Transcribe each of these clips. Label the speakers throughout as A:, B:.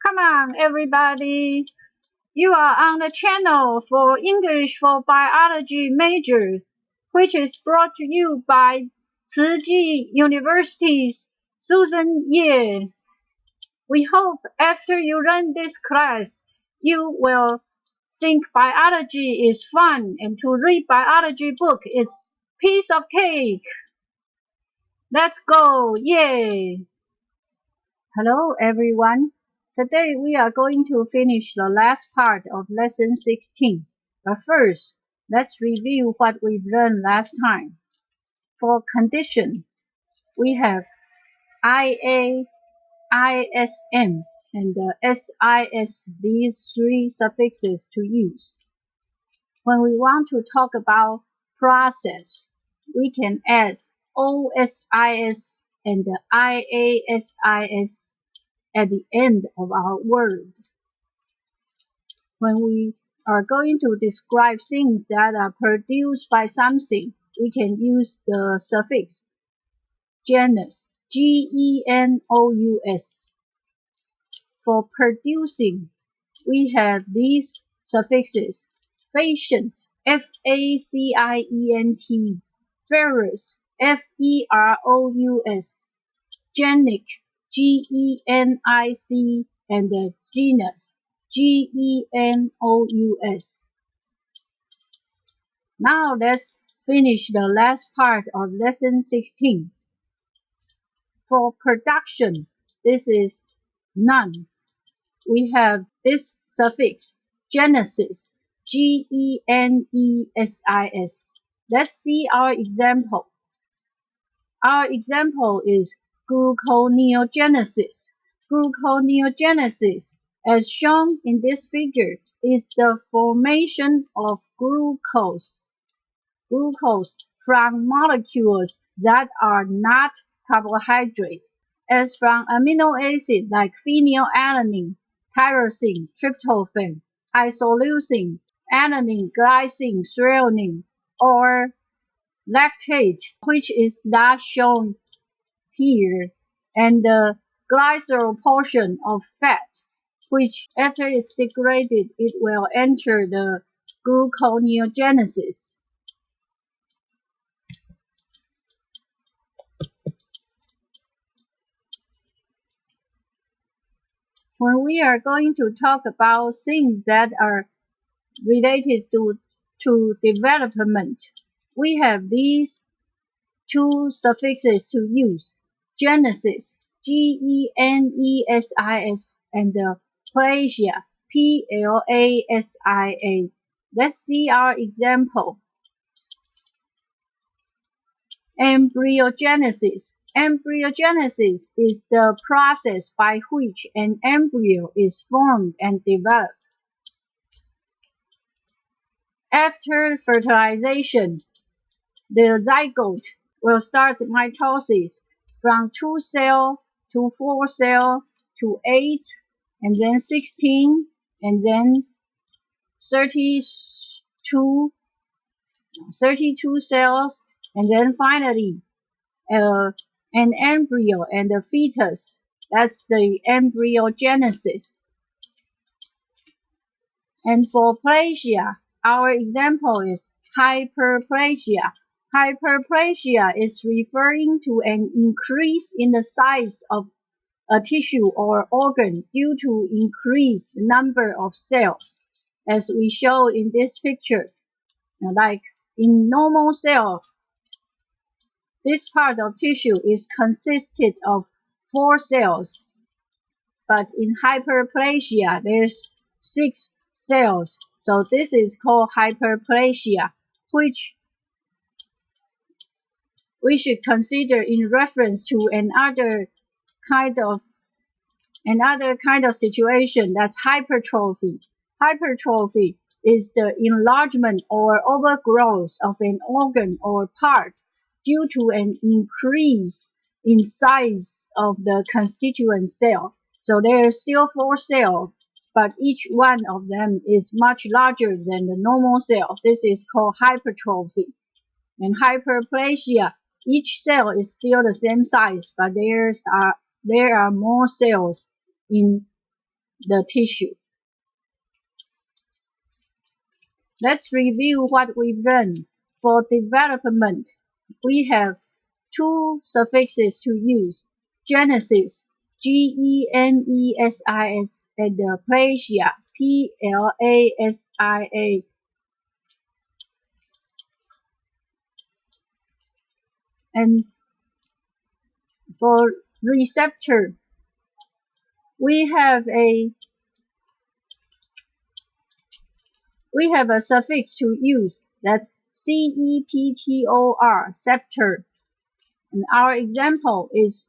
A: Come on, everybody. You are on the channel for English for Biology majors, which is brought to you by Tzu University's Susan Ye. We hope after you learn this class, you will think biology is fun and to read biology book is piece of cake. Let's go, yay! Hello everyone. Today we are going to finish the last part of lesson 16. But first, let's review what we've learned last time. For condition, we have IA, ISM, and the SIS, these three suffixes to use. When we want to talk about process, we can add OSIS and the IASIS at the end of our word. When we are going to describe things that are produced by something, we can use the suffix genus, Genous. For producing, we have these suffixes facient, Facient, ferrous, Ferous, genic, Genic, and the genus, Genous. Now let's finish the last part of lesson 16. For production, this is none. We have this suffix, genesis, Genesis. Let's see our example. Our example is gluconeogenesis. Gluconeogenesis, as shown in this figure, is the formation of glucose from molecules that are not carbohydrate, as from amino acid like phenylalanine, tyrosine, tryptophan, isoleucine, alanine, glycine, threonine, or lactate, which is not shown here, and the glycerol portion of fat, which after it's degraded, it will enter the gluconeogenesis. When we are going to talk about things that are related to development, we have these two suffixes to use, genesis, Genesis, and plasia, Plasia. Let's see our example. Embryogenesis. Embryogenesis is the process by which an embryo is formed and developed. After fertilization, the zygote will start mitosis from 2 cell to 4 cell to 8 and then 16 and then 32 cells, and then finally an embryo and a fetus. That's the embryogenesis. And for plasia, our example is hyperplasia. Hyperplasia is referring to an increase in the size of a tissue or organ due to increased number of cells, as we show in this picture. Like in normal cell, this part of tissue is consisted of 4 cells, but in hyperplasia, there's 6 cells. So this is called hyperplasia, which we should consider in reference to another kind of situation, that's hypertrophy. Hypertrophy is the enlargement or overgrowth of an organ or part due to an increase in size of the constituent cell. So there are still 4 cells, but each one of them is much larger than the normal cell. This is called hypertrophy. And hyperplasia, each cell is still the same size, but there are more cells in the tissue. Let's review what we've learned. For development, we have two suffixes to use: genesis, Genesis, and plasia, Plasia. And for receptor, we have a suffix to use. That's ceptor, septor. And our example is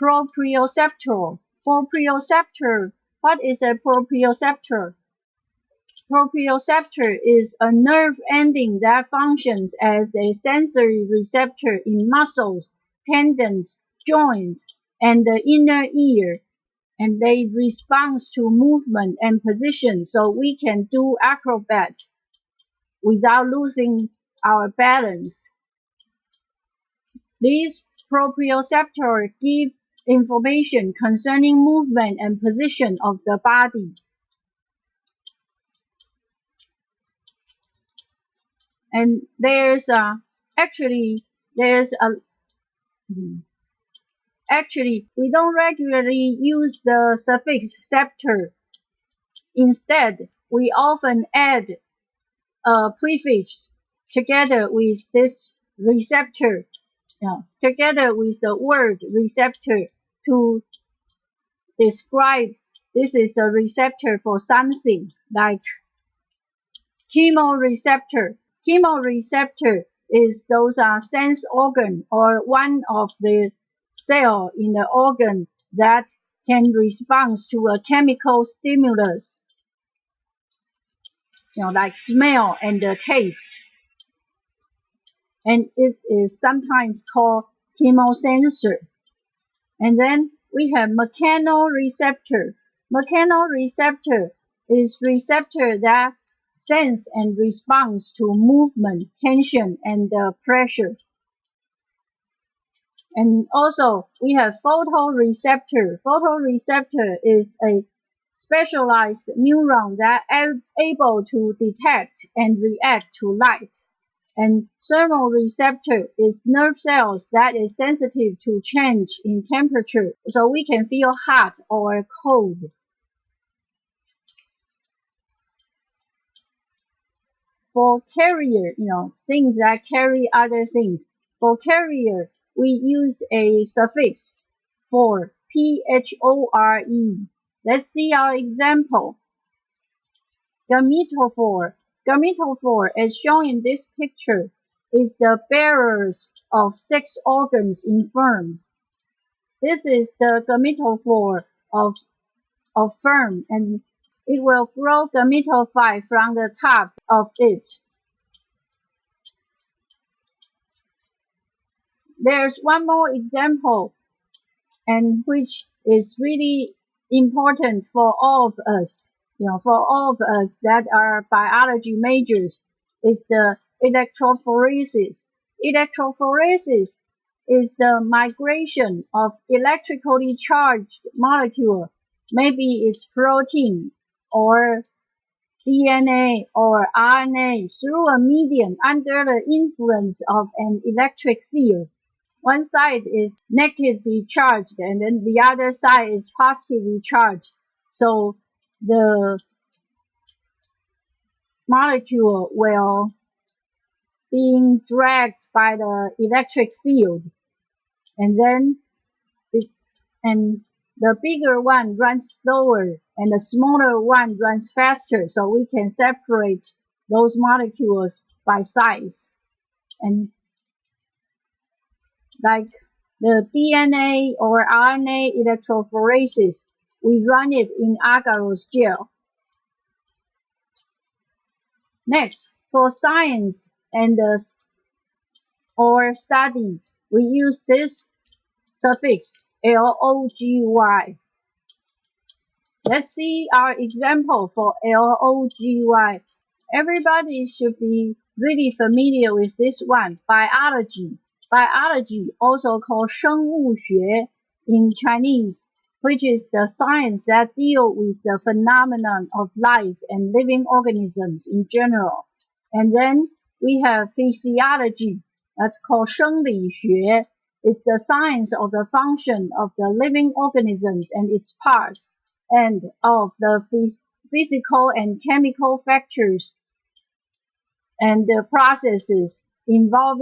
A: proprioceptor. Proprioceptor. What is a proprioceptor? Proprioceptor is a nerve ending that functions as a sensory receptor in muscles, tendons, joints, and the inner ear. And they respond to movement and position, so we can do acrobat without losing our balance. These proprioceptors give information concerning movement and position of the body. And actually we don't regularly use the suffix septor. Instead, we often add a prefix together with this receptor, together with the word receptor, to describe this is a receptor for something, like chemoreceptor. Chemoreceptor is those are sense organ or one of the cell in the organ that can respond to a chemical stimulus, like smell and taste. And it is sometimes called chemosensor. And then we have mechanoreceptor. Mechanoreceptor is receptor that sense and responds to movement, tension, and pressure. And also, we have photoreceptor. Photoreceptor is a specialized neuron that are able to detect and react to light. And thermoreceptor is nerve cells that is sensitive to change in temperature, so we can feel hot or cold. For carrier, things that carry other things. For carrier, we use a suffix for phore. Let's see our example. Gametophore. Gametophore, as shown in this picture, is the bearers of 6 organs in sperm. This is the gametophore of sperm, and it will grow gametophyte from the top of it. There's one more example, and which is really important for all of us, for all of us that are biology majors, is the electrophoresis. Electrophoresis is the migration of electrically charged molecule, maybe it's protein or DNA or RNA, through a medium under the influence of an electric field. One side is negatively charged and then the other side is positively charged. So the molecule will being dragged by the electric field, and then the bigger one runs slower and the smaller one runs faster, so we can separate those molecules by size. And like the DNA or RNA electrophoresis, we run it in agarose gel. Next, for science and or study, we use this suffix logy. Let's see our example for logy. Everybody should be really familiar with this one. Biology. Biology, also called 生物学 in Chinese, which is the science that deals with the phenomenon of life and living organisms in general. And then we have physiology, that's called 生理学. It's the science of the function of the living organisms and its parts, and of the physical and chemical factors and the processes involved.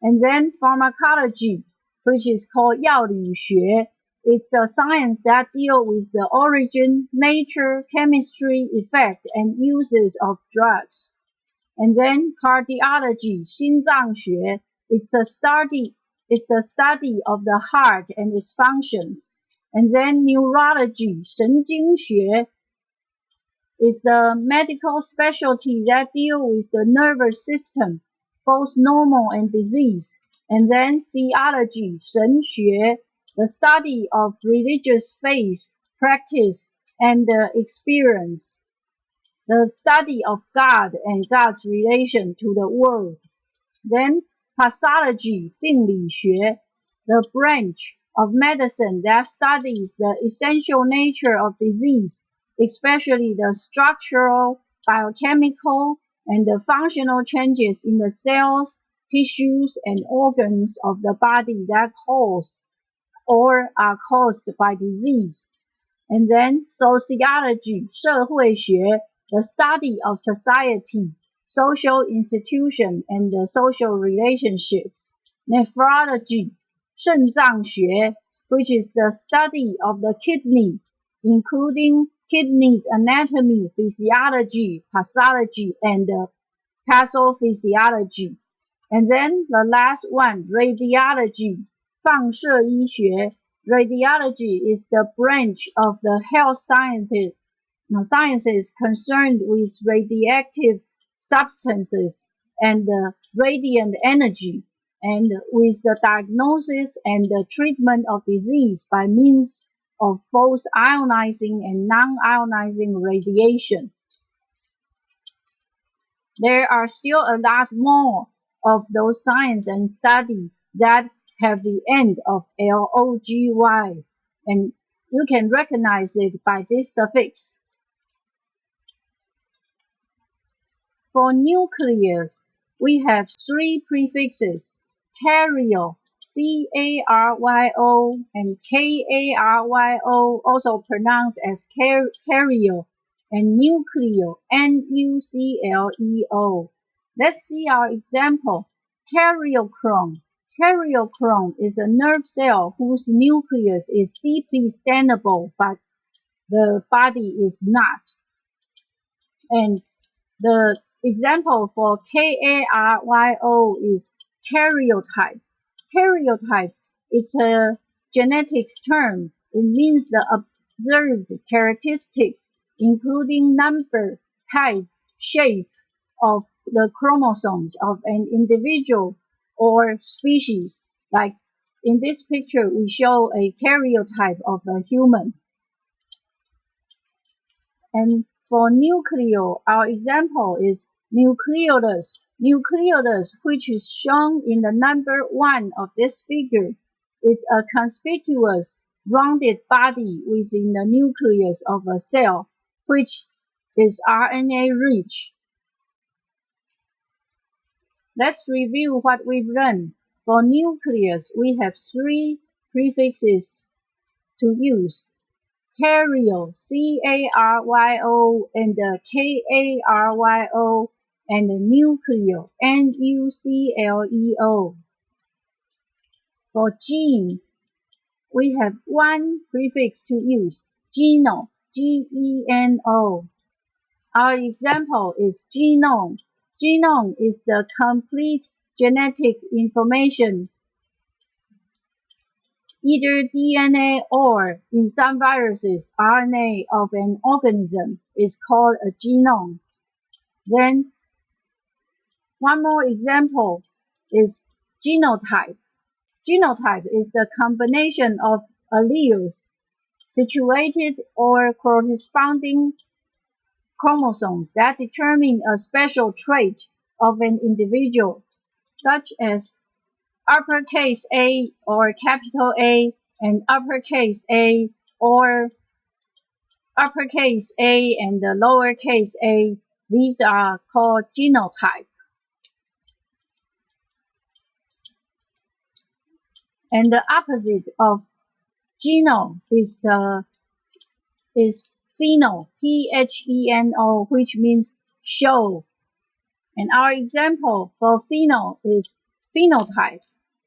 A: And then pharmacology, which is called 药理学. It's the science that deals with the origin, nature, chemistry, effect, and uses of drugs. And then cardiology, 心脏学, it's the study of the heart and its functions. And then neurology, 神经学, is the medical specialty that deals with the nervous system, both normal and disease. And then theology, 神学, the study of religious faith, practice, and experience, the study of God and God's relation to the world. Then pathology, 病理学, the branch of medicine that studies the essential nature of disease, especially the structural, biochemical, and the functional changes in the cells, tissues, and organs of the body that cause or are caused by disease. And then sociology, 社会学, the study of society, social institution, and the social relationships. Nephrology, 肾脏学, which is the study of the kidney, including kidneys anatomy, physiology, pathology, and pathophysiology. And then the last one, radiology, 放射医学. Radiology is the branch of the health sciences concerned with radioactive substances and radiant energy, and with the diagnosis and the treatment of disease by means of both ionizing and non-ionizing radiation. There are still a lot more of those science and study that have the end of logy, and you can recognize it by this suffix. For nucleus, we have three prefixes, karyo, C-A-R-Y-O, and K-A-R-Y-O, also pronounced as karyo, and nucleo, N-U-C-L-E-O. Let's see our example. Karyochrome. Karyochrome is a nerve cell whose nucleus is deeply stainable, but the body is not. And the example for Karyo is karyotype. Karyotype is a genetics term. It means the observed characteristics, including number, type, shape of the chromosomes of an individual or species. Like in this picture, we show a karyotype of a human. And for nucleo, our example is nucleolus. Nucleolus, which is shown in the number 1 of this figure, is a conspicuous rounded body within the nucleus of a cell, which is RNA rich. Let's review what we've learned. For nucleus, we have three prefixes to use. Karyo, C-A-R-Y-O, and K-A-R-Y-O, and nucleo, N-U-C-L-E-O. For gene, we have one prefix to use, geno, G-E-N-O. Our example is genome. Genome is the complete genetic information, either DNA or, in some viruses, RNA of an organism is called a genome. Then, one more example is genotype. Genotype is the combination of alleles situated or corresponding chromosomes that determine a special trait of an individual, such as uppercase A or capital A and uppercase A or uppercase A and the lowercase a. These are called genotype. And the opposite of geno is pheno, P-H-E-N-O, which means show. And our example for pheno is phenotype.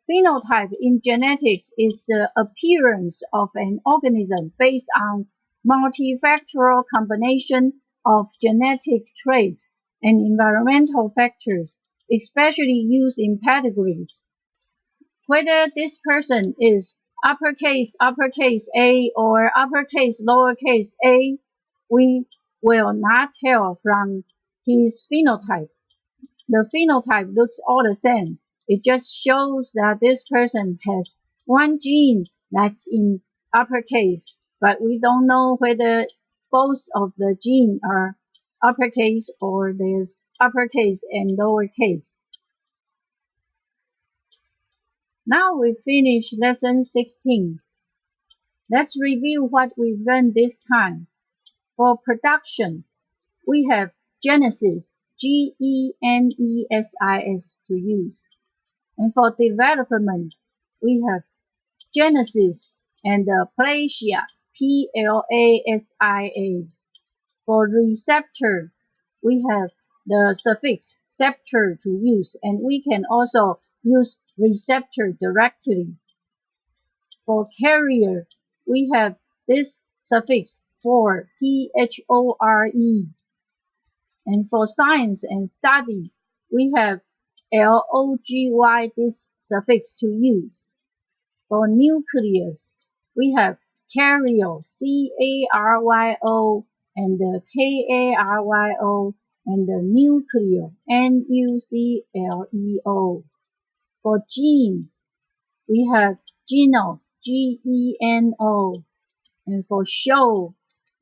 A: Phenotype in genetics is the appearance of an organism based on multifactorial combination of genetic traits and environmental factors, especially used in pedigrees. Whether this person is uppercase A or uppercase lowercase a, we will not tell from his phenotype. The phenotype looks all the same. It just shows that this person has one gene that's in uppercase, but we don't know whether both of the genes are uppercase or there's uppercase and lowercase. Now we finished lesson 16. Let's review what we learned this time. For production, we have genesis, G-E-N-E-S-I-S to use. And for development, we have genesis and plasia, P-L-A-S-I-A. For receptor, we have the suffix ceptor to use, and we can also use receptor directly. For carrier, we have this suffix for, P-H-O-R-E. And for science and study, we have L-O-G-Y, this suffix to use. For nucleus, we have karyo, C-A-R-Y-O, and the K-A-R-Y-O, and the nucleo, N-U-C-L-E-O. For gene, we have geno, G-E-N-O. And for show,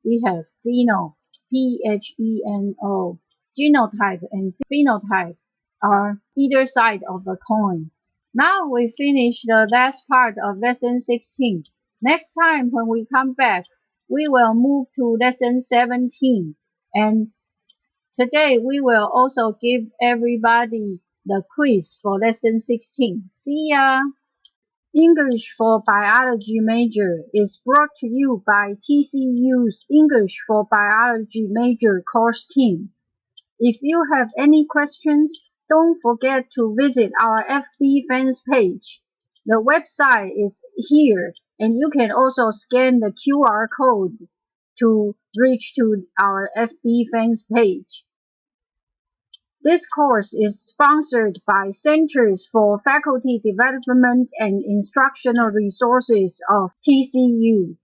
A: we have pheno, P-H-E-N-O. Genotype and phenotype are either side of the coin. Now we finish the last part of lesson 16. Next time when we come back, we will move to lesson 17. And today we will also give everybody the quiz for lesson 16. See ya! English for Biology Major is brought to you by TCU's English for Biology Major course team. If you have any questions, don't forget to visit our FB fans page. The website is here, and you can also scan the QR code to reach to our FB fans page. This course is sponsored by Centers for Faculty Development and Instructional Resources of TCU.